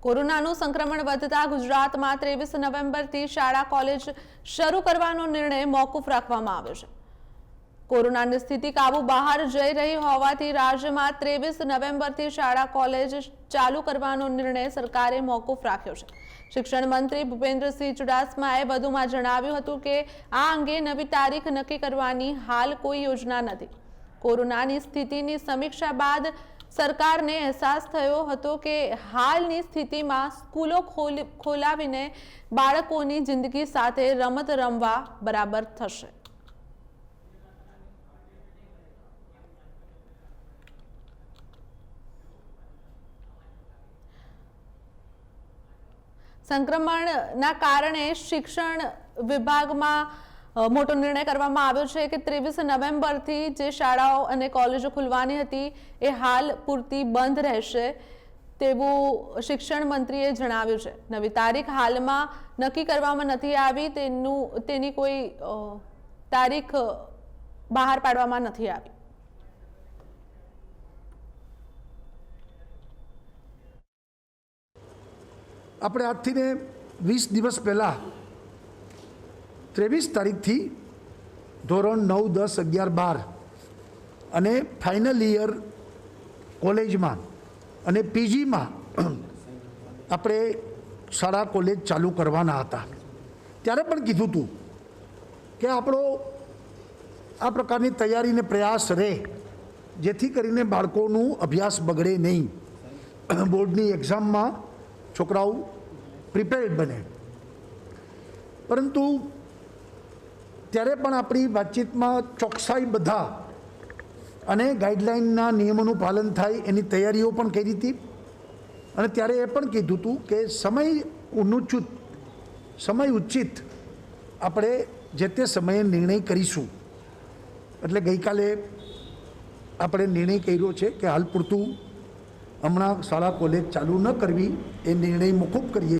કોરોનાનું સંક્રમણ વધતા ગુજરાતમાં 23 નવેમ્બરથી શાળા કોલેજ શરૂ કરવાનો નિર્ણય મોકૂફ રાખવામાં આવ્યો છે। કોરોનાની સ્થિતિ કાબુ બહાર જઈ રહી હોવાથી રાજ્યમાં 23 નવેમ્બરથી શાળા કોલેજ ચાલુ કરવાનો નિર્ણય સરકારે મોકૂફ રાખ્યો છે। શિક્ષણ મંત્રી ભૂપેન્દ્રસિંહ ચુડાસમાએ વધુમાં જણાવ્યું હતું કે આ અંગે નવી તારીખ નક્કી કરવાની હાલ કોઈ યોજના નથી। કોરોનાની સ્થિતિની સમીક્ષા બાદ સરકારને અહેસાસ થયો હતો કે હાલની સ્થિતિમાં સ્કૂલો ખોલાવીને બાળકોની જિંદગી સાથે રમત રમવા બરાબર થશે। સંક્રમણના કારણે શિક્ષણ વિભાગમાં મોટો નિર્ણય કરવામાં આવ્યો છે કે 23 નવેમ્બરથી જે શાળાઓ અને કોલેજો ખુલવાની હતી એ હાલ પૂરતી બંધ રહેશે તેવું શિક્ષણ મંત્રીએ જણાવ્યું છે। નવી તારીખ હાલમાં નક્કી કરવામાં નથી આવી, તેની કોઈ તારીખ બહાર પાડવામાં નથી આવી। આપણે આજથી 20 દિવસ પહેલાં 23 તારીખથી ધોરણ 9, 10, 11, 12 અને ફાઇનલ યર કોલેજમાં અને પીજીમાં આપણે શાળા કોલેજ ચાલુ કરવાના હતા। ત્યારે પણ કીધું હતું કે આપણો આ પ્રકારની તૈયારીને પ્રયાસ રહે જેથી કરીને બાળકોનું અભ્યાસ બગડે નહીં, બોર્ડની એક્ઝામમાં છોકરાઓ પ્રિપેર્ડ બને। પરંતુ ત્યારે પણ આપણી વાતચીતમાં ચોકસાઈ બધા અને ગાઈડલાઇનના નિયમોનું પાલન થાય એની તૈયારીઓ પણ કરી હતી અને ત્યારે એ પણ કીધું હતું કે સમય ઉચિત આપણે જે તે સમયે નિર્ણય કરીશું। એટલે ગઈકાલે આપણે નિર્ણય કર્યો છે કે હાલ પૂરતું હમણાં શાળા કોલેજ ચાલુ ન કરવી એ નિર્ણય મોકૂફ કરીએ।